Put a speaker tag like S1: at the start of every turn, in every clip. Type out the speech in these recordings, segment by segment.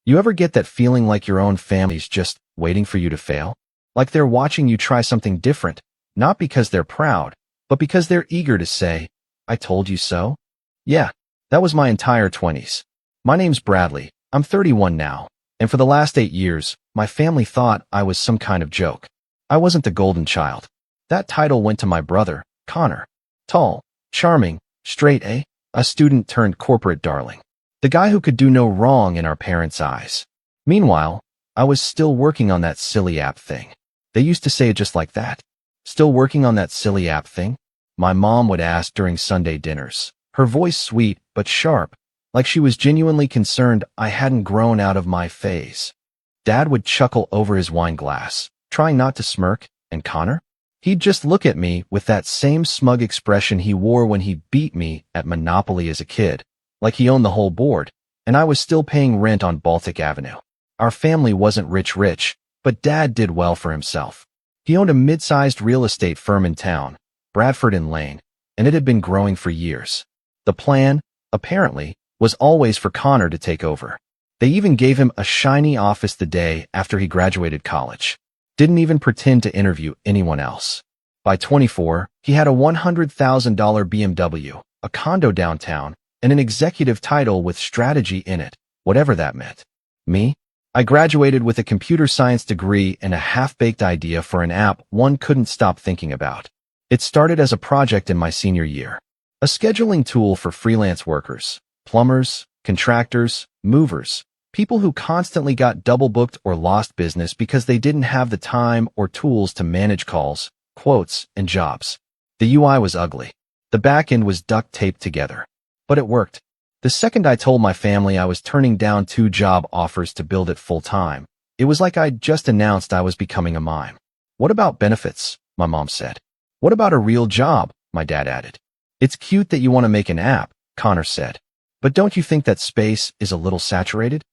S1: You ever get that feeling like your own family's just waiting for you to fail? Like they're watching you try something different, not because they're proud, but because they're eager to say, "I told you so?" Yeah, that was my entire 20s. My name's Bradley. I'm 31 now, and for the last 8 years, my family thought I was some kind of joke. I wasn't the golden child. That title went to my brother, Connor. Tall, charming, straight A student turned corporate darling. The guy who could do no wrong in our parents' eyes. Meanwhile, I was still working on that silly app thing. They used to say it just like that. Still working on that silly app thing? My mom would ask during Sunday dinners, her voice sweet but sharp, like she was genuinely concerned I hadn't grown out of my phase. Dad would chuckle over his wine glass, trying not to smirk, and Connor? He'd just look at me with that same smug expression he wore when he beat me at Monopoly as a kid, like he owned the whole board, and I was still paying rent on Baltic Avenue. Our family wasn't rich, but Dad did well for himself. He owned a mid-sized real estate firm in town, Bradford and Lane, and it had been growing for years. The plan, apparently, was always for Connor to take over. They even gave him a shiny office the day after he graduated college. Didn't even pretend to interview anyone else. By 24, he had a $100,000 BMW, a condo downtown, and an executive title with strategy in it, whatever that meant. Me? I graduated with a computer science degree and a half-baked idea for an app one couldn't stop thinking about. It started as a project in my senior year. A scheduling tool for freelance workers, plumbers, contractors, movers, people who constantly got double-booked or lost business because they didn't have the time or tools to manage calls, quotes, and jobs. The UI was ugly. The back end was duct-taped together. But it worked. The second I told my family I was turning down 2 job offers to build it full-time, it was like I'd just announced I was becoming a mime. "What about benefits?" my mom said. "What about a real job?" my dad added. "It's cute that you want to make an app," Connor said. "But don't you think that space is a little saturated?"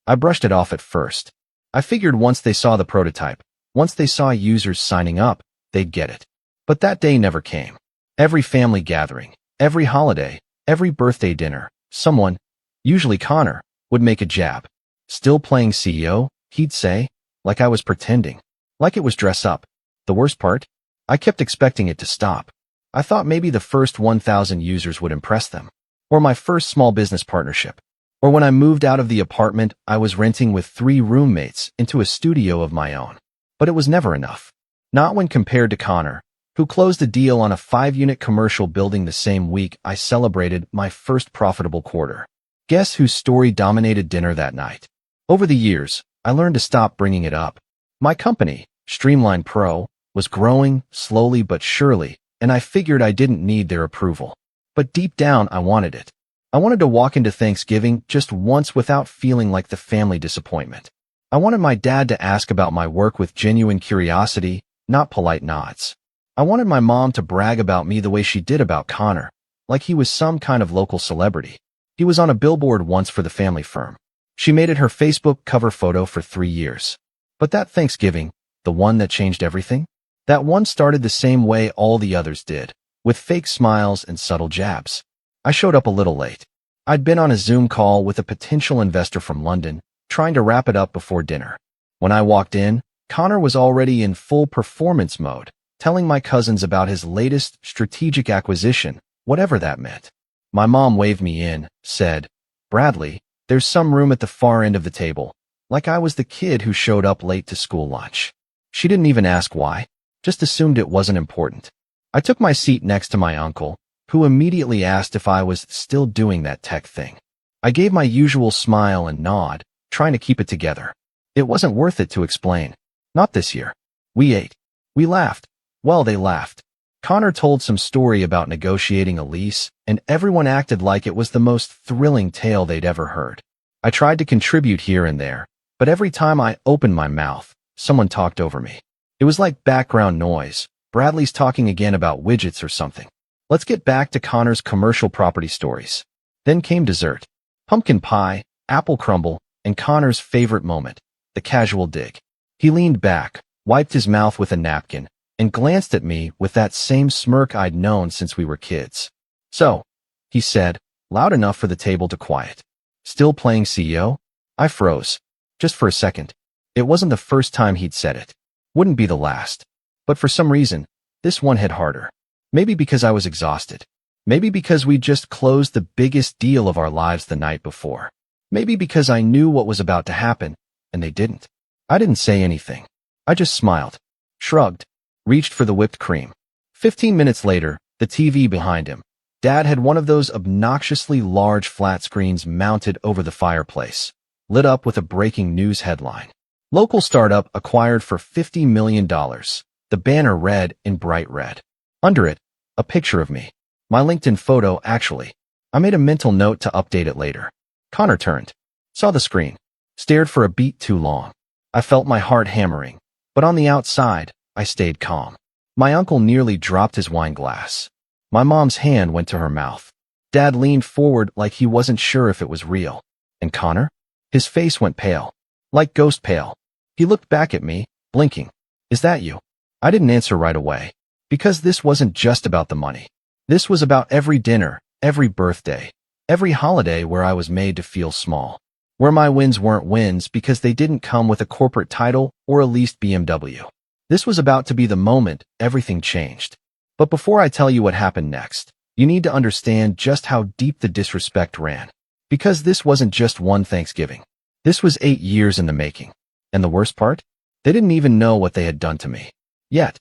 S1: I brushed it off at first. I figured once they saw the prototype, once they saw users signing up, they'd get it. But that day never came. Every family gathering, every holiday, every birthday dinner, someone, usually Connor, would make a jab. "Still playing CEO?" he'd say, like I was pretending, like it was dress up. The worst part? I kept expecting it to stop. I thought maybe the first 1,000 users would impress them, or my first small business partnership, or when I moved out of the apartment I was renting with 3 roommates into a studio of my own. But it was never enough. Not when compared to Connor, who closed a deal on a 5-unit commercial building the same week I celebrated my first profitable quarter. Guess whose story dominated dinner that night? Over the years, I learned to stop bringing it up. My company, Streamline Pro, was growing slowly but surely, and I figured I didn't need their approval. But deep down, I wanted it. I wanted to walk into Thanksgiving just once without feeling like the family disappointment. I wanted my dad to ask about my work with genuine curiosity, not polite nods. I wanted my mom to brag about me the way she did about Connor, like he was some kind of local celebrity. He was on a billboard once for the family firm. She made it her Facebook cover photo for 3 years. But that Thanksgiving, the one that changed everything, that one started the same way all the others did, with fake smiles and subtle jabs. I showed up a little late. I'd been on a Zoom call with a potential investor from London, trying to wrap it up before dinner. When I walked in, Connor was already in full performance mode, telling my cousins about his latest strategic acquisition, whatever that meant. My mom waved me in, said, "Bradley, there's some room at the far end of the table," like I was the kid who showed up late to school lunch. She didn't even ask why, just assumed it wasn't important. I took my seat next to my uncle, who immediately asked if I was still doing that tech thing. I gave my usual smile and nod, trying to keep it together. It wasn't worth it to explain. Not this year. We ate. We laughed. Well, they laughed. Connor told some story about negotiating a lease, and everyone acted like it was the most thrilling tale they'd ever heard. I tried to contribute here and there, but every time I opened my mouth, someone talked over me. It was like background noise. Bradley's talking again about widgets or something. Let's get back to Connor's commercial property stories. Then came dessert. Pumpkin pie, apple crumble, and Connor's favorite moment, the casual dig. He leaned back, wiped his mouth with a napkin, and glanced at me with that same smirk I'd known since we were kids. "So," he said, loud enough for the table to quiet. "Still playing CEO?" I froze. Just for a second. It wasn't the first time he'd said it. Wouldn't be the last. But for some reason, this one hit harder. Maybe because I was exhausted. Maybe because we just closed the biggest deal of our lives the night before. Maybe because I knew what was about to happen, and they didn't. I didn't say anything. I just smiled, shrugged, reached for the whipped cream. 15 minutes later, the TV behind him. Dad had one of those obnoxiously large flat screens mounted over the fireplace, lit up with a breaking news headline. Local startup acquired for $50 million. The banner read in bright red. Under it, a picture of me. My LinkedIn photo, actually. I made a mental note to update it later. Connor turned, saw the screen, stared for a beat too long. I felt my heart hammering, but on the outside, I stayed calm. My uncle nearly dropped his wine glass. My mom's hand went to her mouth. Dad leaned forward like he wasn't sure if it was real. And Connor? His face went pale. Like ghost pale. He looked back at me, blinking. Is that you? I didn't answer right away. Because this wasn't just about the money. This was about every dinner, every birthday, every holiday where I was made to feel small. Where my wins weren't wins because they didn't come with a corporate title or a leased BMW. This was about to be the moment everything changed. But before I tell you what happened next, you need to understand just how deep the disrespect ran. Because this wasn't just one Thanksgiving. This was 8 years in the making. And the worst part? They didn't even know what they had done to me. Yet,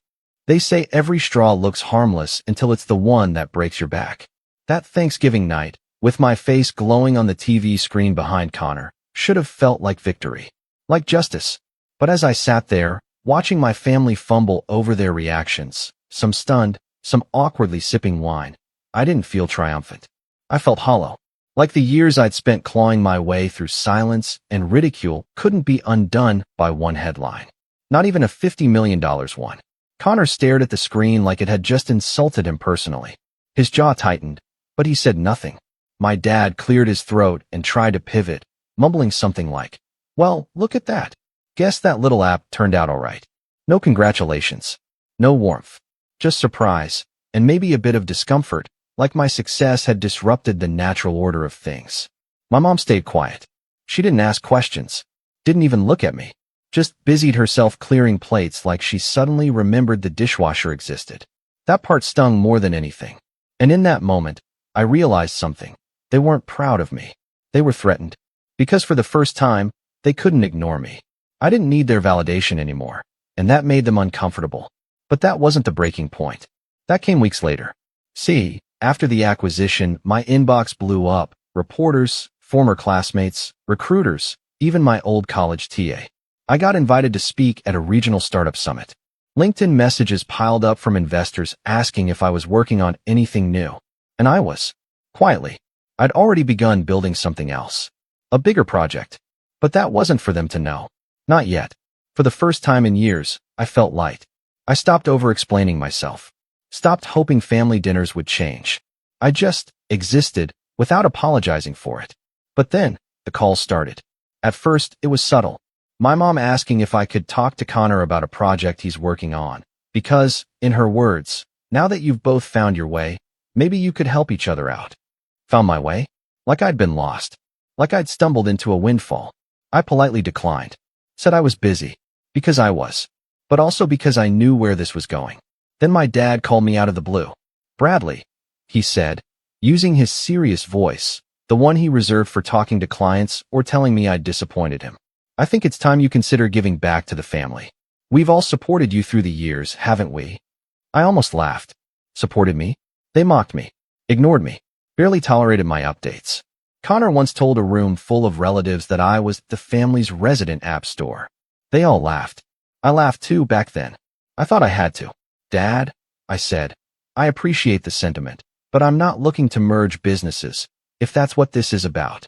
S1: they say every straw looks harmless until it's the one that breaks your back. That Thanksgiving night, with my face glowing on the TV screen behind Connor, should have felt like victory. Like justice. But as I sat there, watching my family fumble over their reactions, some stunned, some awkwardly sipping wine, I didn't feel triumphant. I felt hollow. Like the years I'd spent clawing my way through silence and ridicule couldn't be undone by one headline. Not even a $50 million one. Connor stared at the screen like it had just insulted him personally. His jaw tightened, but he said nothing. My dad cleared his throat and tried to pivot, mumbling something like, "Well, look at that. Guess that little app turned out all right." No congratulations. No warmth. Just surprise, and maybe a bit of discomfort, like my success had disrupted the natural order of things. My mom stayed quiet. She didn't ask questions. Didn't even look at me. Just busied herself clearing plates like she suddenly remembered the dishwasher existed. That part stung more than anything. And in that moment, I realized something. They weren't proud of me. They were threatened. Because for the first time, they couldn't ignore me. I didn't need their validation anymore, and that made them uncomfortable. But that wasn't the breaking point. That came weeks later. See, after the acquisition, my inbox blew up. Reporters, former classmates, recruiters, even my old college TA. I got invited to speak at a regional startup summit. LinkedIn messages piled up from investors asking if I was working on anything new. And I was. Quietly. I'd already begun building something else. A bigger project. But that wasn't for them to know. Not yet. For the first time in years, I felt light. I stopped over-explaining myself. Stopped hoping family dinners would change. I just existed without apologizing for it. But then, the calls started. At first, it was subtle. My mom asking if I could talk to Connor about a project he's working on. Because, in her words, now that you've both found your way, maybe you could help each other out. Found my way? Like I'd been lost. Like I'd stumbled into a windfall. I politely declined. Said I was busy. Because I was. But also because I knew where this was going. Then my dad called me out of the blue. "Bradley," he said, using his serious voice, the one he reserved for talking to clients or telling me I'd disappointed him. "I think it's time you consider giving back to the family. We've all supported you through the years, haven't we?" I almost laughed. Supported me? They mocked me. Ignored me. Barely tolerated my updates. Connor once told a room full of relatives that I was the family's resident app store. They all laughed. I laughed too back then. I thought I had to. "Dad," I said, "I appreciate the sentiment, but I'm not looking to merge businesses, if that's what this is about."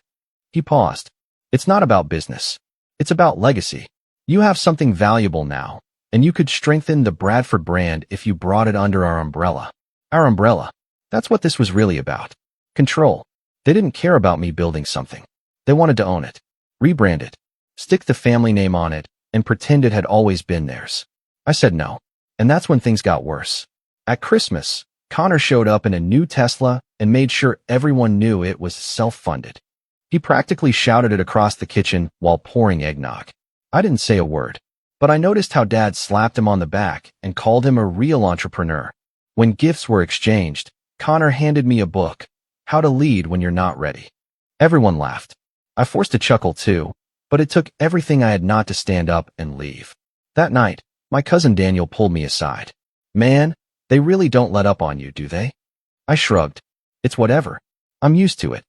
S1: He paused. "It's not about business. It's about legacy. You have something valuable now, and you could strengthen the Bradford brand if you brought it under our umbrella." Our umbrella. That's what this was really about. Control. They didn't care about me building something. They wanted to own it. Rebrand it. Stick the family name on it, and pretend it had always been theirs. I said no. And that's when things got worse. At Christmas, Connor showed up in a new Tesla and made sure everyone knew it was self-funded. He practically shouted it across the kitchen while pouring eggnog. I didn't say a word, but I noticed how Dad slapped him on the back and called him a real entrepreneur. When gifts were exchanged, Connor handed me a book, How to Lead When You're Not Ready. Everyone laughed. I forced a chuckle too, but it took everything I had not to stand up and leave. That night, my cousin Daniel pulled me aside. Man, they really don't let up on you, do they? I shrugged. It's whatever. I'm used to it.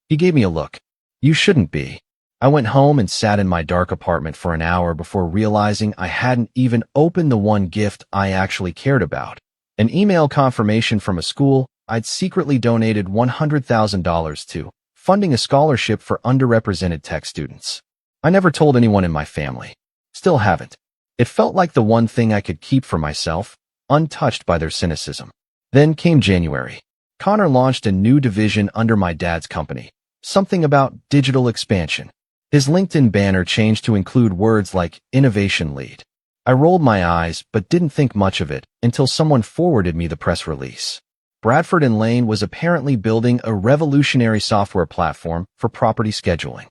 S1: He gave me a look. You shouldn't be. I went home and sat in my dark apartment for an hour before realizing I hadn't even opened the one gift I actually cared about. An email confirmation from a school I'd secretly donated $100,000 to, funding a scholarship for underrepresented tech students. I never told anyone in my family. Still haven't. It felt like the one thing I could keep for myself, untouched by their cynicism. Then came January. Connor launched a new division under my dad's company, something about digital expansion. His LinkedIn banner changed to include words like innovation lead. I rolled my eyes but didn't think much of it until someone forwarded me the press release. Bradford and Lane was apparently building a revolutionary software platform for property scheduling.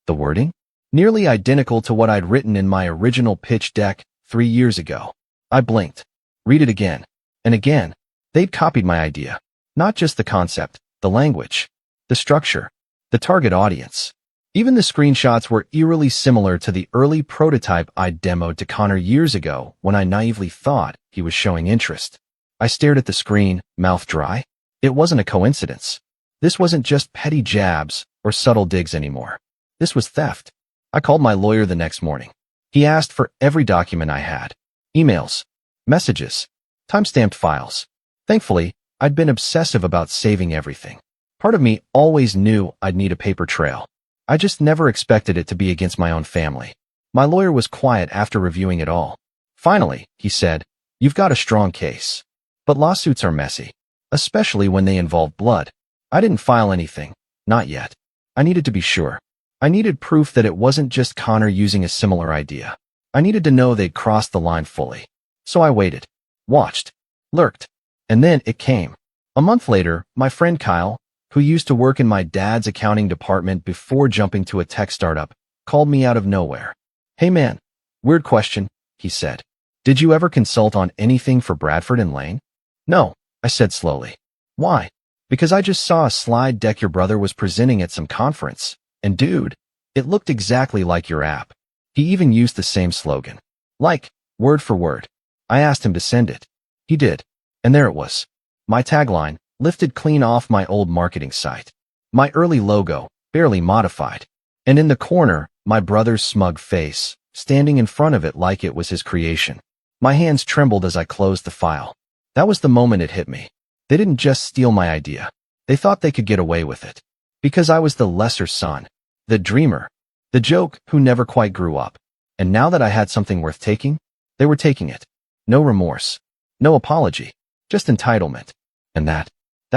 S1: The wording? Nearly identical to what I'd written in my original pitch deck 3 years ago. I blinked. Read it again. And again. They'd copied my idea. Not just the concept, the language, the structure, the target audience. Even the screenshots were eerily similar to the early prototype I'd demoed to Connor years ago when I naively thought he was showing interest. I stared at the screen, mouth dry. It wasn't a coincidence. This wasn't just petty jabs or subtle digs anymore. This was theft. I called my lawyer the next morning. He asked for every document I had. Emails, messages, timestamped files. Thankfully, I'd been obsessive about saving everything. Part of me always knew I'd need a paper trail. I just never expected it to be against my own family. My lawyer was quiet after reviewing it all. Finally, he said, "You've got a strong case. But lawsuits are messy, especially when they involve blood." I didn't file anything, not yet. I needed to be sure. I needed proof that it wasn't just Connor using a similar idea. I needed to know they'd crossed the line fully. So I waited, watched, lurked, and then it came. A month later, my friend Kyle, who used to work in my dad's accounting department before jumping to a tech startup, called me out of nowhere. "Hey man, weird question," he said. "Did you ever consult on anything for Bradford and Lane?" "No," I said slowly. "Why?" "Because I just saw a slide deck your brother was presenting at some conference. And dude, it looked exactly like your app. He even used the same slogan. Like, word for word." I asked him to send it. He did. And there it was. My tagline, lifted clean off my old marketing site. My early logo, barely modified. And in the corner, my brother's smug face, standing in front of it like it was his creation. My hands trembled as I closed the file. That was the moment it hit me. They didn't just steal my idea. They thought they could get away with it. Because I was the lesser son, the dreamer, the joke who never quite grew up. And now that I had something worth taking, they were taking it. No remorse. No apology. Just entitlement. And that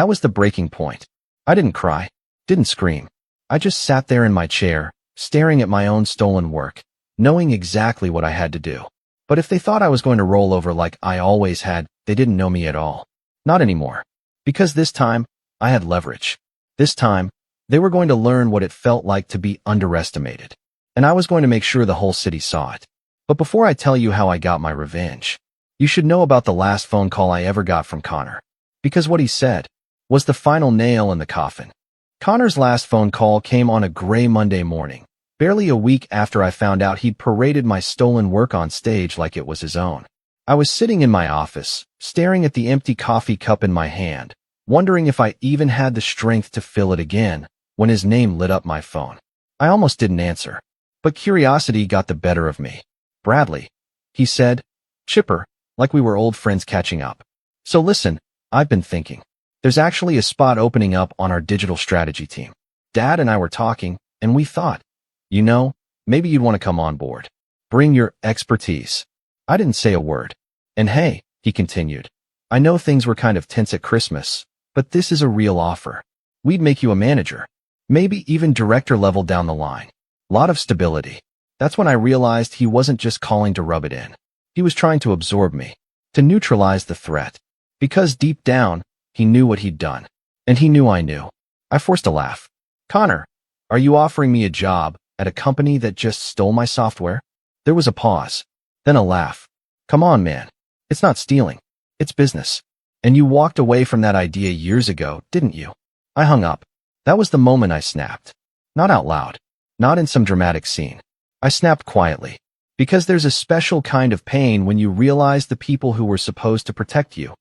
S1: was the breaking point. I didn't cry, didn't scream. I just sat there in my chair, staring at my own stolen work, knowing exactly what I had to do. But if they thought I was going to roll over like I always had, they didn't know me at all. Not anymore. Because this time, I had leverage. This time, they were going to learn what it felt like to be underestimated. And I was going to make sure the whole city saw it. But before I tell you how I got my revenge, you should know about the last phone call I ever got from Connor. Because what he said was the final nail in the coffin. Connor's last phone call came on a gray Monday morning, barely a week after I found out he'd paraded my stolen work on stage like it was his own. I was sitting in my office, staring at the empty coffee cup in my hand, wondering if I even had the strength to fill it again, when his name lit up my phone. I almost didn't answer, but curiosity got the better of me. "Bradley," he said, chipper, like we were old friends catching up. "So listen, I've been thinking. There's actually a spot opening up on our digital strategy team. Dad and I were talking, and we thought, maybe you'd want to come on board. Bring your expertise." I didn't say a word. "And hey," he continued, "I know things were kind of tense at Christmas, but this is a real offer. We'd make you a manager, maybe even director level down the line. Lot of stability." That's when I realized he wasn't just calling to rub it in. He was trying to absorb me, to neutralize the threat. Because deep down, he knew what he'd done. And he knew I knew. I forced a laugh. "Connor, Are you offering me a job at a company that just stole my software? There was a pause, then a laugh. Come on, man. It's not stealing. It's business. And you walked away from that idea years ago, didn't you? I hung up. That was the moment I snapped. Not out loud. Not in some dramatic scene. I snapped quietly. Because there's a special kind of pain when you realize the people who were supposed to protect you,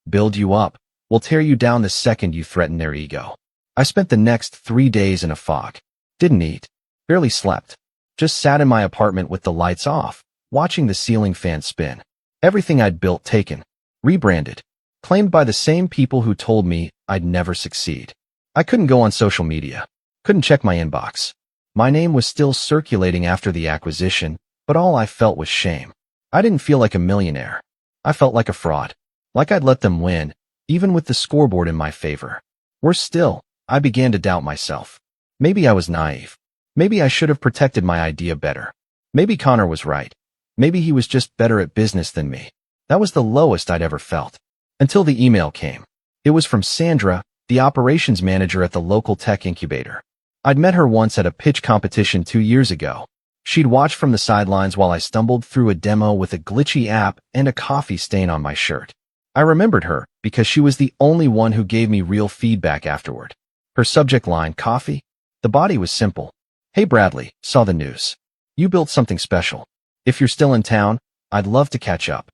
S1: build you up, will tear you down the second you threaten their ego. I spent the next 3 days in a fog. Didn't eat. Barely slept. Just sat in my apartment with the lights off, watching the ceiling fan spin. Everything I'd built taken. Rebranded. Claimed by the same people who told me I'd never succeed. I couldn't go on social media. Couldn't check my inbox. My name was still circulating after the acquisition, but all I felt was shame. I didn't feel like a millionaire. I felt like a fraud. Like I'd let them win, even with the scoreboard in my favor. Worse still, I began to doubt myself. Maybe I was naive. Maybe I should have protected my idea better. Maybe Connor was right. Maybe he was just better at business than me. That was the lowest I'd ever felt. Until the email came. It was from Sandra, the operations manager at the local tech incubator. I'd met her once at a pitch competition 2 years ago. She'd watched from the sidelines while I stumbled through a demo with a glitchy app and a coffee stain on my shirt. I remembered her because she was the only one who gave me real feedback afterward. Her subject line, coffee? The body was simple. Hey Bradley, saw the news. You built something special. If you're still in town, I'd love to catch up.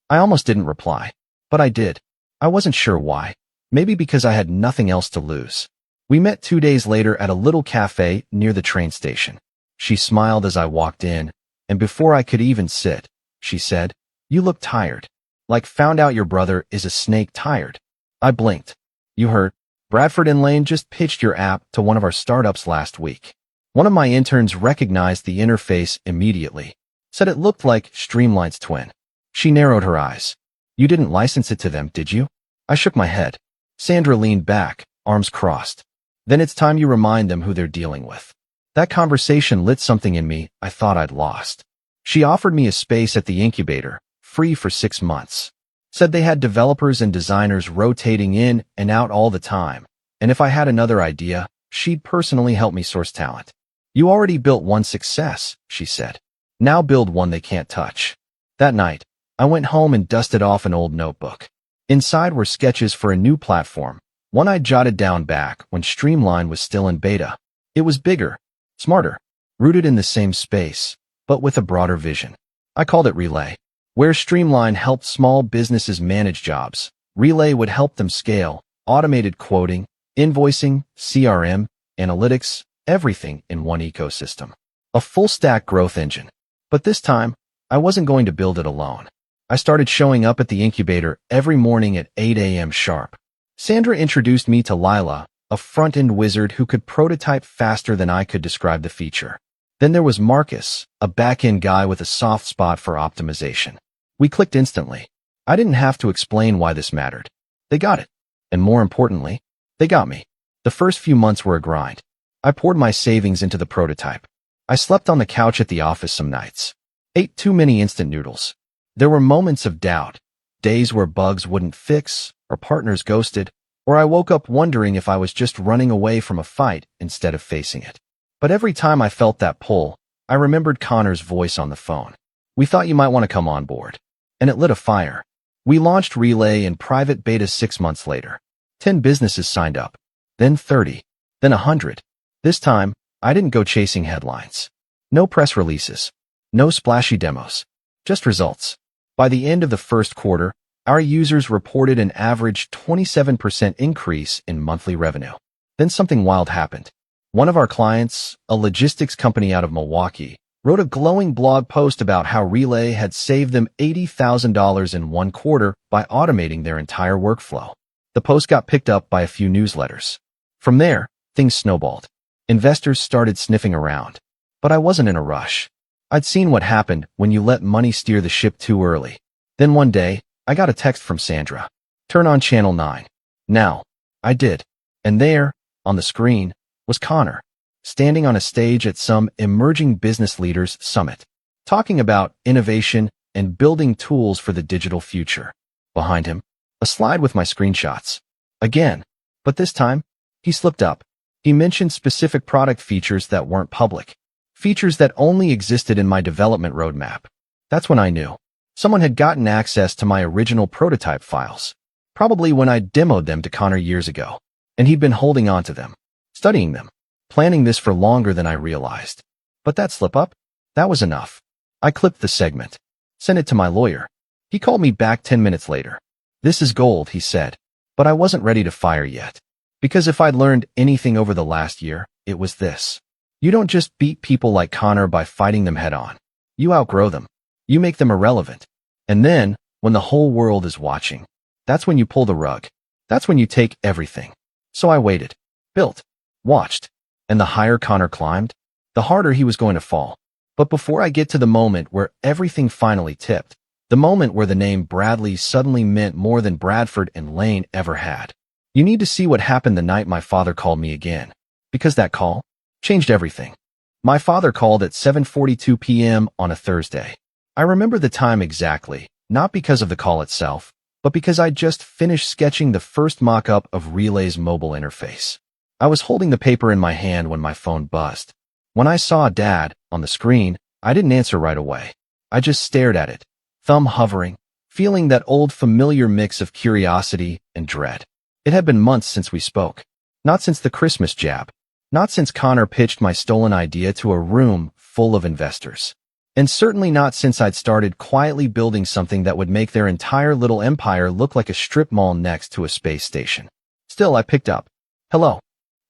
S1: I almost didn't reply, but I did. I wasn't sure why. Maybe because I had nothing else to lose. We met 2 days later at a little cafe near the train station. She smiled as I walked in, and before I could even sit, she said, "You look tired. Like found out your brother is a snake tired." I blinked. "You heard? Bradford and Lane just pitched your app to one of our startups last week. One of my interns recognized the interface immediately. Said it looked like Streamline's twin." She narrowed her eyes. "You didn't license it to them, did you?" I shook my head. Sandra leaned back, arms crossed. "Then it's time you remind them who they're dealing with." That conversation lit something in me I thought I'd lost. She offered me a space at the incubator, free for 6 months. Said they had developers and designers rotating in and out all the time, and if I had another idea, she'd personally help me source talent. "You already built one success," she said. "Now build one they can't touch." That night, I went home and dusted off an old notebook. Inside were sketches for a new platform, one I jotted down back when Streamline was still in beta. It was bigger, smarter, rooted in the same space, but with a broader vision. I called it Relay. Where Streamline helped small businesses manage jobs, Relay would help them scale, automated quoting, invoicing, CRM, analytics, everything in one ecosystem. A full-stack growth engine. But this time, I wasn't going to build it alone. I started showing up at the incubator every morning at 8 a.m. sharp. Sandra introduced me to Lila, a front-end wizard who could prototype faster than I could describe the feature. Then there was Marcus, a back-end guy with a soft spot for optimization. We clicked instantly. I didn't have to explain why this mattered. They got it. And more importantly, they got me. The first few months were a grind. I poured my savings into the prototype. I slept on the couch at the office some nights. Ate too many instant noodles. There were moments of doubt, days where bugs wouldn't fix, or partners ghosted, or I woke up wondering if I was just running away from a fight instead of facing it. But every time I felt that pull, I remembered Connor's voice on the phone. "We thought you might want to come on board." And it lit a fire. We launched Relay in private beta 6 months later. 10 businesses signed up. Then 30. Then 100. This time, I didn't go chasing headlines. No press releases. No splashy demos. Just results. By the end of the first quarter, our users reported an average 27% increase in monthly revenue. Then something wild happened. One of our clients, a logistics company out of Milwaukee, wrote a glowing blog post about how Relay had saved them $80,000 in 1 quarter by automating their entire workflow. The post got picked up by a few newsletters. From there, things snowballed. Investors started sniffing around. But I wasn't in a rush. I'd seen what happened when you let money steer the ship too early. Then one day, I got a text from Sandra. "Turn on channel 9. Now." I did. And there, on the screen, was Connor, standing on a stage at some emerging business leaders summit, talking about innovation and building tools for the digital future. Behind him, a slide with my screenshots. Again, but this time, he slipped up. He mentioned specific product features that weren't public, features that only existed in my development roadmap. That's when I knew. Someone had gotten access to my original prototype files, probably when I demoed them to Connor years ago, and he'd been holding on to them, studying them, planning this for longer than I realized. But that slip-up? That was enough. I clipped the segment, sent it to my lawyer. He called me back 10 minutes later. This is gold, he said, but I wasn't ready to fire yet. Because if I'd learned anything over the last year, it was this. You don't just beat people like Connor by fighting them head-on. You outgrow them. You make them irrelevant. And then, when the whole world is watching, that's when you pull the rug. That's when you take everything. So I waited, built, watched, and the higher Connor climbed, the harder he was going to fall. But before I get to the moment where everything finally tipped, the moment where the name Bradley suddenly meant more than Bradford and Lane ever had, you need to see what happened the night my father called me again. Because that call changed everything. My father called at 7:42 p.m. on a Thursday. I remember the time exactly, not because of the call itself, but because I'd just finished sketching the first mock-up of Relay's mobile interface. I was holding the paper in my hand when my phone buzzed. When I saw Dad on the screen, I didn't answer right away. I just stared at it, thumb hovering, feeling that old familiar mix of curiosity and dread. It had been months since we spoke. Not since the Christmas jab. Not since Connor pitched my stolen idea to a room full of investors. And certainly not since I'd started quietly building something that would make their entire little empire look like a strip mall next to a space station. Still, I picked up. Hello.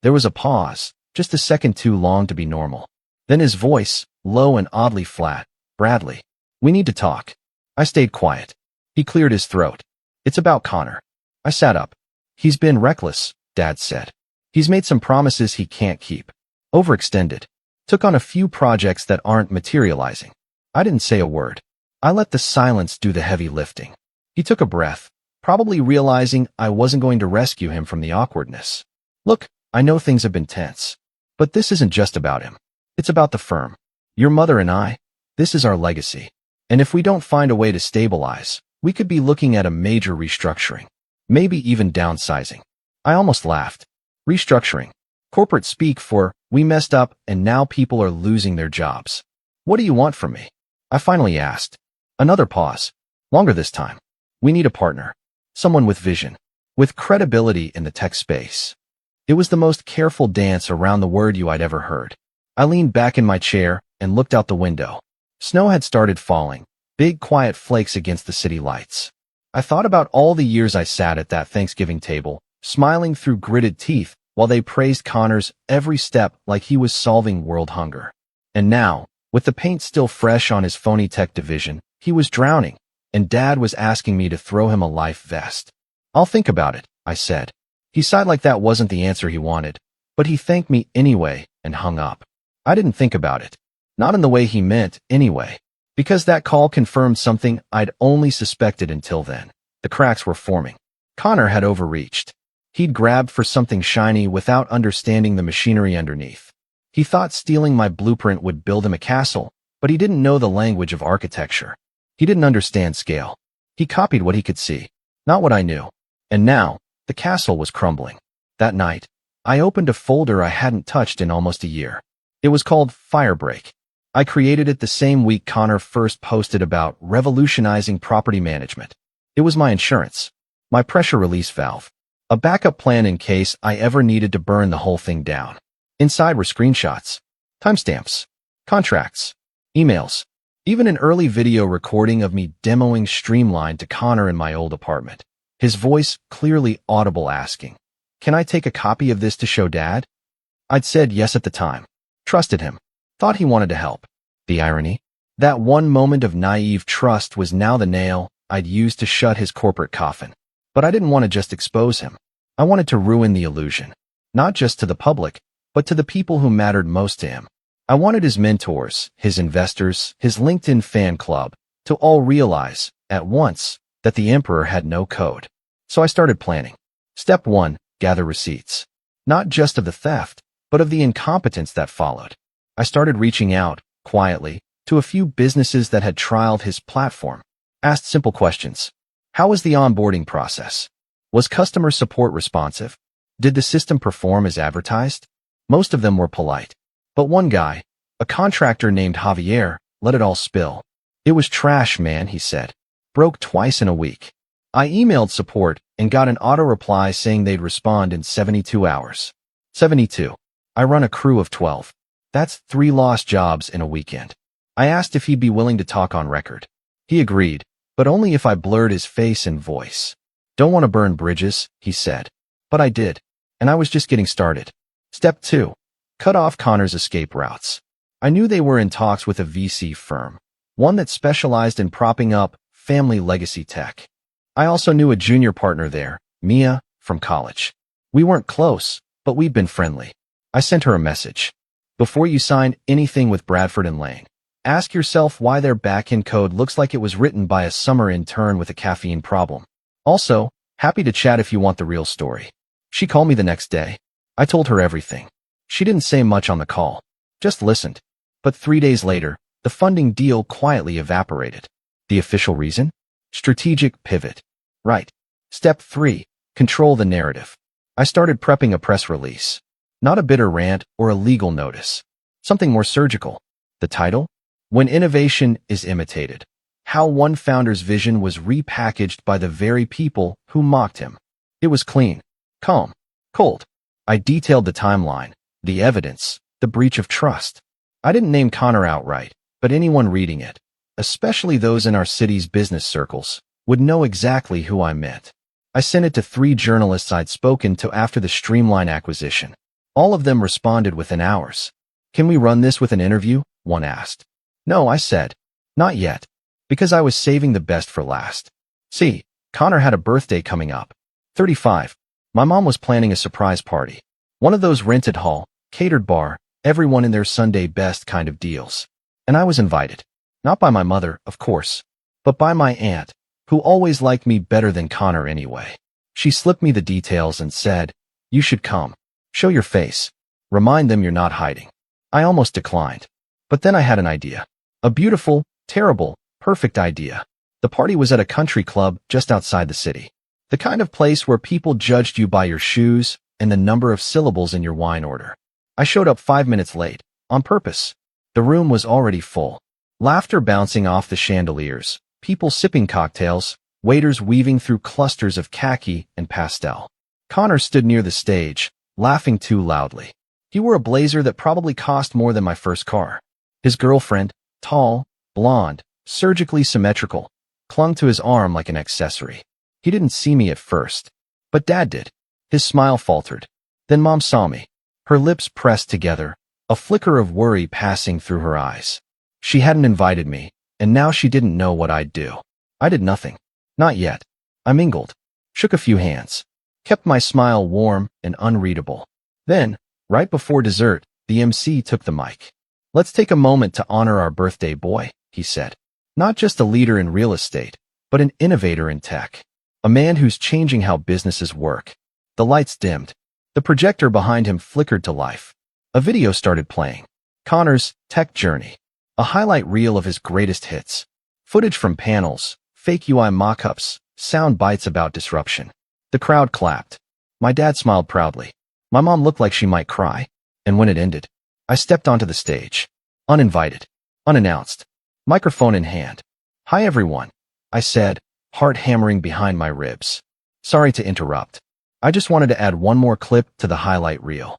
S1: There was a pause, just a second too long to be normal. Then his voice, low and oddly flat. Bradley, we need to talk. I stayed quiet. He cleared his throat. It's about Connor. I sat up. He's been reckless, Dad said. He's made some promises he can't keep. Overextended. Took on a few projects that aren't materializing. I didn't say a word. I let the silence do the heavy lifting. He took a breath, probably realizing I wasn't going to rescue him from the awkwardness. Look, I know things have been tense, but this isn't just about him. It's about the firm. Your mother and I, this is our legacy. And if we don't find a way to stabilize, we could be looking at a major restructuring. Maybe even downsizing. I almost laughed. Restructuring. Corporate speak for, we messed up and now people are losing their jobs. What do you want from me? I finally asked. Another pause. Longer this time. We need a partner. Someone with vision. With credibility in the tech space. It was the most careful dance around the word you I'd ever heard. I leaned back in my chair and looked out the window. Snow had started falling, big quiet flakes against the city lights. I thought about all the years I sat at that Thanksgiving table, smiling through gritted teeth while they praised Connor's every step like he was solving world hunger. And now, with the paint still fresh on his phony tech division, he was drowning, and Dad was asking me to throw him a life vest. I'll think about it, I said. He sighed like that wasn't the answer he wanted, but he thanked me anyway and hung up. I didn't think about it. Not in the way he meant, anyway. Because that call confirmed something I'd only suspected until then. The cracks were forming. Connor had overreached. He'd grabbed for something shiny without understanding the machinery underneath. He thought stealing my blueprint would build him a castle, but he didn't know the language of architecture. He didn't understand scale. He copied what he could see, not what I knew. And now, the castle was crumbling. That night, I opened a folder I hadn't touched in almost a year. It was called Firebreak. I created it the same week Connor first posted about revolutionizing property management. It was my insurance, my pressure release valve, a backup plan in case I ever needed to burn the whole thing down. Inside were screenshots, timestamps, contracts, emails, even an early video recording of me demoing Streamline to Connor in my old apartment. His voice clearly audible asking, "Can I take a copy of this to show Dad?" I'd said yes at the time. Trusted him. Thought he wanted to help. The irony? That one moment of naive trust was now the nail I'd used to shut his corporate coffin. But I didn't want to just expose him. I wanted to ruin the illusion. Not just to the public, but to the people who mattered most to him. I wanted his mentors, his investors, his LinkedIn fan club, to all realize, at once, that the Emperor had no code. So I started planning. Step 1, gather receipts. Not just of the theft, but of the incompetence that followed. I started reaching out, quietly, to a few businesses that had trialed his platform. Asked simple questions. How was the onboarding process? Was customer support responsive? Did the system perform as advertised? Most of them were polite. But one guy, a contractor named Javier, let it all spill. It was trash, man, he said. Broke twice in a week. I emailed support and got an auto reply saying they'd respond in 72 hours. 72. I run a crew of 12. That's 3 lost jobs in a weekend. I asked if he'd be willing to talk on record. He agreed, but only if I blurred his face and voice. Don't want to burn bridges, he said. But I did, and I was just getting started. Step 2. Cut off Connor's escape routes. I knew they were in talks with a VC firm, one that specialized in propping up family legacy tech. I also knew a junior partner there, Mia, from college. We weren't close, but we'd been friendly. I sent her a message. Before you sign anything with Bradford and Lane, ask yourself why their back-end code looks like it was written by a summer intern with a caffeine problem. Also, happy to chat if you want the real story. She called me the next day. I told her everything. She didn't say much on the call, just listened. But 3 days later, the funding deal quietly evaporated. The official reason? Strategic pivot. Right. Step 3. Control the narrative. I started prepping a press release. Not a bitter rant or a legal notice. Something more surgical. The title? When Innovation is Imitated. How one founder's vision was repackaged by the very people who mocked him. It was clean, calm, cold. I detailed the timeline, the evidence, the breach of trust. I didn't name Connor outright, but anyone reading it, especially those in our city's business circles, would know exactly who I meant. I sent it to 3 journalists I'd spoken to after the Streamline acquisition. All of them responded within hours. Can we run this with an interview? One asked. No, I said. Not yet. Because I was saving the best for last. See, Connor had a birthday coming up. 35. My mom was planning a surprise party. One of those rented hall, catered bar, everyone in their Sunday best kind of deals. And I was invited. Not by my mother, of course, but by my aunt, who always liked me better than Connor anyway. She slipped me the details and said, you should come. Show your face. Remind them you're not hiding. I almost declined. But then I had an idea. A beautiful, terrible, perfect idea. The party was at a country club just outside the city. The kind of place where people judged you by your shoes and the number of syllables in your wine order. I showed up 5 minutes late, on purpose. The room was already full. Laughter bouncing off the chandeliers, people sipping cocktails, waiters weaving through clusters of khaki and pastel. Connor stood near the stage, laughing too loudly. He wore a blazer that probably cost more than my first car. His girlfriend, tall, blonde, surgically symmetrical, clung to his arm like an accessory. He didn't see me at first, but Dad did. His smile faltered. Then Mom saw me. Her lips pressed together, a flicker of worry passing through her eyes. She hadn't invited me, and now she didn't know what I'd do. I did nothing. Not yet. I mingled, shook a few hands, kept my smile warm and unreadable. Then, right before dessert, the MC took the mic. Let's take a moment to honor our birthday boy, he said. Not just a leader in real estate, but an innovator in tech. A man who's changing how businesses work. The lights dimmed. The projector behind him flickered to life. A video started playing. Connor's tech journey. A highlight reel of his greatest hits. Footage from panels, fake UI mock-ups, sound bites about disruption. The crowd clapped. My dad smiled proudly. My mom looked like she might cry. And when it ended, I stepped onto the stage. Uninvited. Unannounced. Microphone in hand. Hi everyone, I said, heart hammering behind my ribs. Sorry to interrupt. I just wanted to add one more clip to the highlight reel.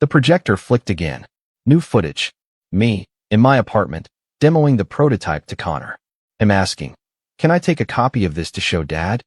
S1: The projector flicked again. New footage. Me, in my apartment, demoing the prototype to Connor. Him asking, can I take a copy of this to show Dad?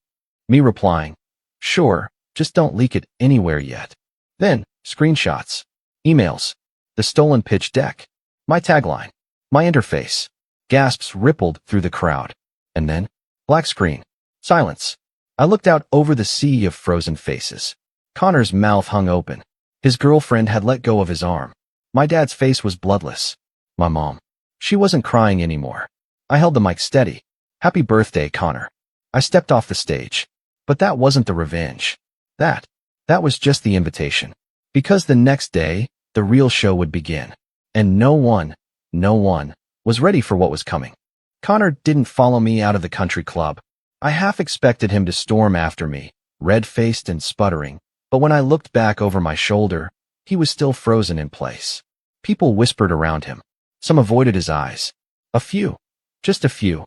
S1: Me replying, sure, just don't leak it anywhere yet. Then, screenshots. Emails. The stolen pitch deck. My tagline. My interface. Gasps rippled through the crowd. And then, black screen. Silence. I looked out over the sea of frozen faces. Connor's mouth hung open. His girlfriend had let go of his arm. My dad's face was bloodless. My mom. She wasn't crying anymore. I held the mic steady. Happy birthday, Connor. I stepped off the stage. But that wasn't the revenge. That was just the invitation. Because the next day, the real show would begin. And no one was ready for what was coming. Connor didn't follow me out of the country club. I half expected him to storm after me, red-faced and sputtering, but when I looked back over my shoulder, He was still frozen in place. People whispered around him. Some avoided his eyes. A few, just a few,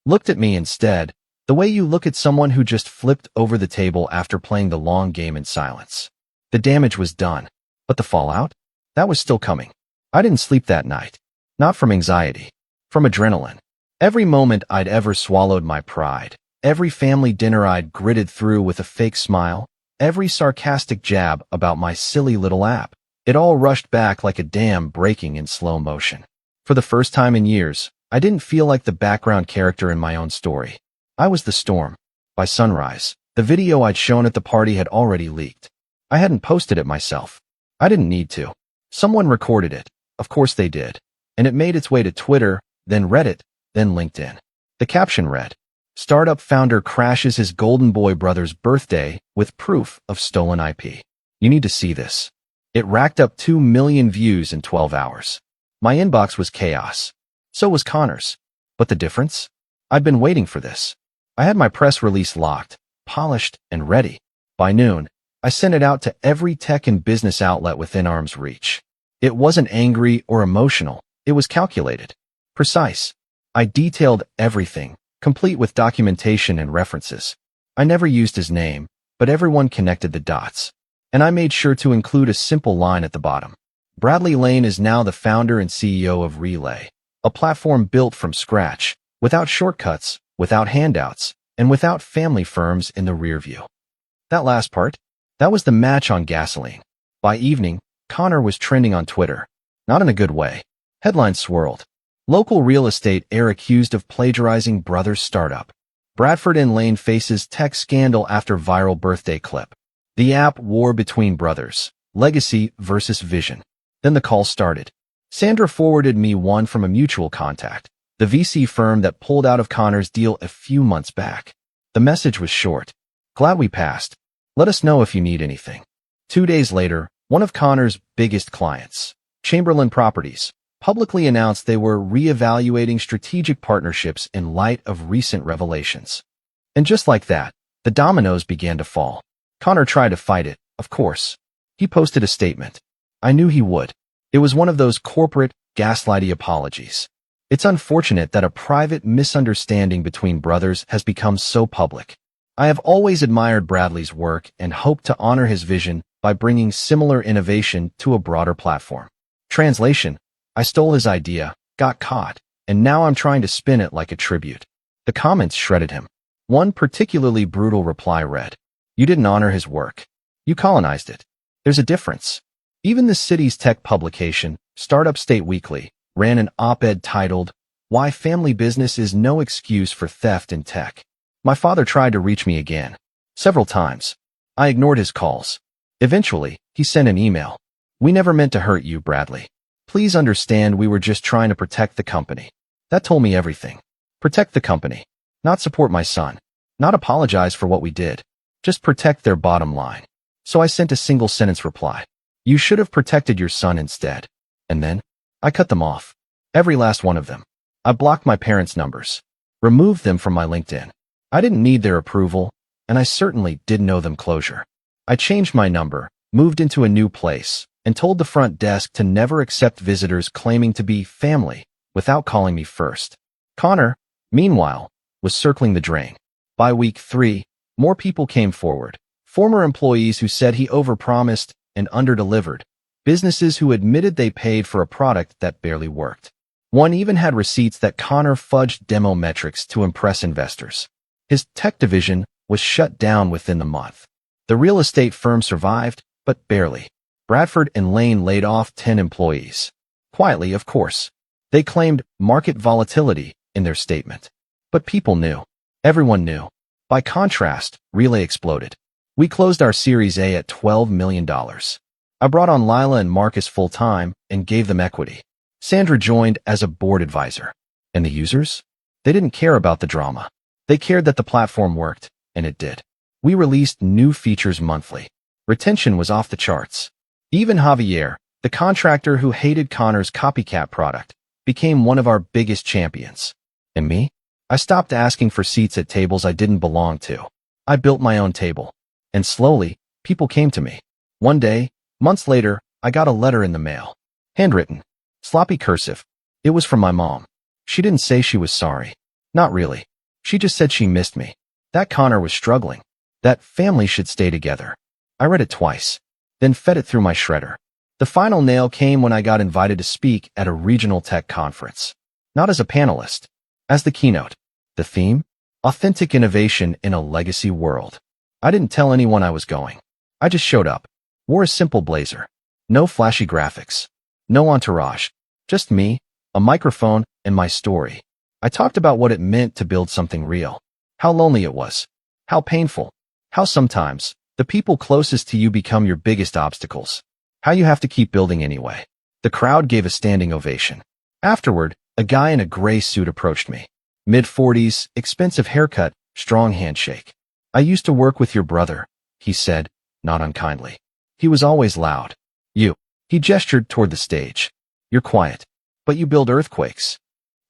S1: looked at me instead, the way you look at someone who just flipped over the table after playing the long game in silence. The damage was done, but the fallout? That was still coming. I didn't sleep that night. Not from anxiety. From adrenaline. Every moment I'd ever swallowed my pride, every family dinner I'd gritted through with a fake smile, every sarcastic jab about my silly little app, it all rushed back like a dam breaking in slow motion. For the first time in years, I didn't feel like the background character in my own story. I was the storm. By sunrise, the video I'd shown at the party had already leaked. I hadn't posted it myself. I didn't need to. Someone recorded it. Of course they did. And it made its way to Twitter, then Reddit, then LinkedIn. The caption read, "Startup founder crashes his golden boy brother's birthday with proof of stolen IP. You need to see this." It racked up 2 million views in 12 hours. My inbox was chaos. So was Connor's. But the difference? I'd been waiting for this. I had my press release locked, polished, and ready. By noon, I sent it out to every tech and business outlet within arm's reach. It wasn't angry or emotional. It was calculated. Precise. I detailed everything, complete with documentation and references. I never used his name, but everyone connected the dots. And I made sure to include a simple line at the bottom. Bradley Lane is now the founder and CEO of Relay, a platform built from scratch, without shortcuts, without handouts, and without family firms in the rear view. That last part? That was the match on gasoline. By evening, Connor was trending on Twitter. Not in a good way. Headlines swirled. Local real estate heir accused of plagiarizing brother's startup. Bradford and Lane faces tech scandal after viral birthday clip. The app war between brothers. Legacy versus vision. Then the call started. Sandra forwarded me one from a mutual contact, the VC firm that pulled out of Connor's deal a few months back. The message was short. "Glad we passed. Let us know if you need anything." 2 days later, one of Connor's biggest clients, Chamberlain Properties, publicly announced they were reevaluating strategic partnerships in light of recent revelations. And just like that, the dominoes began to fall. Connor tried to fight it, of course. He posted a statement. I knew he would. It was one of those corporate, gaslighty apologies. It's unfortunate that a private misunderstanding between brothers has become so public. I have always admired Bradley's work and hope to honor his vision by bringing similar innovation to a broader platform. Translation: I stole his idea, got caught, and now I'm trying to spin it like a tribute. The comments shredded him. One particularly brutal reply read, "You didn't honor his work. You colonized it." There's a difference. Even the city's tech publication, Startup State Weekly, ran an op-ed titled, "Why Family Business is No Excuse for Theft in Tech." My father tried to reach me again. Several times. I ignored his calls. Eventually, he sent an email. "We never meant to hurt you, Bradley. Please understand we were just trying to protect the company." That told me everything. Protect the company. Not support my son. Not apologize for what we did. Just protect their bottom line. So I sent a single sentence reply. "You should have protected your son instead." And then, I cut them off. Every last one of them. I blocked my parents' numbers. Removed them from my LinkedIn. I didn't need their approval, and I certainly didn't owe them closure. I changed my number, moved into a new place, and told the front desk to never accept visitors claiming to be family without calling me first. Connor, meanwhile, was circling the drain. By week 3, more people came forward. Former employees who said he overpromised and underdelivered. Businesses who admitted they paid for a product that barely worked. One even had receipts that Connor fudged demo metrics to impress investors. His tech division was shut down within the month. The real estate firm survived, but barely. Bradford and Lane laid off 10 employees. Quietly, of course. They claimed market volatility in their statement. But people knew. Everyone knew. By contrast, Relay exploded. We closed our Series A at $12 million. I brought on Lila and Marcus full-time and gave them equity. Sandra joined as a board advisor. And the users? They didn't care about the drama. They cared that the platform worked, and it did. We released new features monthly. Retention was off the charts. Even Javier, the contractor who hated Connor's copycat product, became one of our biggest champions. And me? I stopped asking for seats at tables I didn't belong to. I built my own table. And slowly, people came to me. One day, months later, I got a letter in the mail. Handwritten. Sloppy cursive. It was from my mom. She didn't say she was sorry. Not really. She just said she missed me. That Connor was struggling. That family should stay together. I read it twice, then fed it through my shredder. The final nail came when I got invited to speak at a regional tech conference. Not as a panelist, as the keynote. The theme? Authentic innovation in a legacy world. I didn't tell anyone I was going. I just showed up. Wore a simple blazer. No flashy graphics. No entourage. Just me, a microphone, and my story. I talked about what it meant to build something real. How lonely it was. How painful. How sometimes, the people closest to you become your biggest obstacles. How you have to keep building anyway. The crowd gave a standing ovation. Afterward, a guy in a gray suit approached me. Mid-40s, expensive haircut, strong handshake. I used to work with your brother, he said, not unkindly. He was always loud. You. He gestured toward the stage. You're quiet, but you build earthquakes.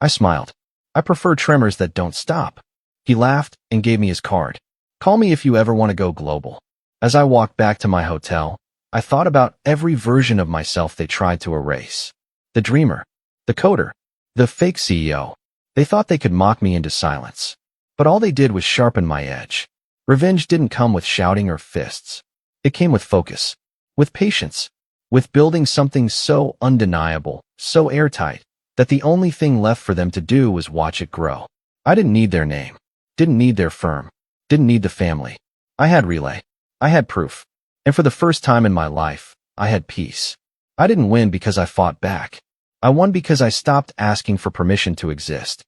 S1: I smiled. I prefer tremors that don't stop. He laughed and gave me his card. Call me if you ever want to go global. As I walked back to my hotel, I thought about every version of myself they tried to erase. The dreamer, the coder, the fake CEO. They thought they could mock me into silence. But all they did was sharpen my edge. Revenge didn't come with shouting or fists. It came with focus, with patience, with building something so undeniable, so airtight, that the only thing left for them to do was watch it grow. I didn't need their name, didn't need their firm, didn't need the family. I had relay. I had proof. And for the first time in my life, I had peace. I didn't win because I fought back. I won because I stopped asking for permission to exist.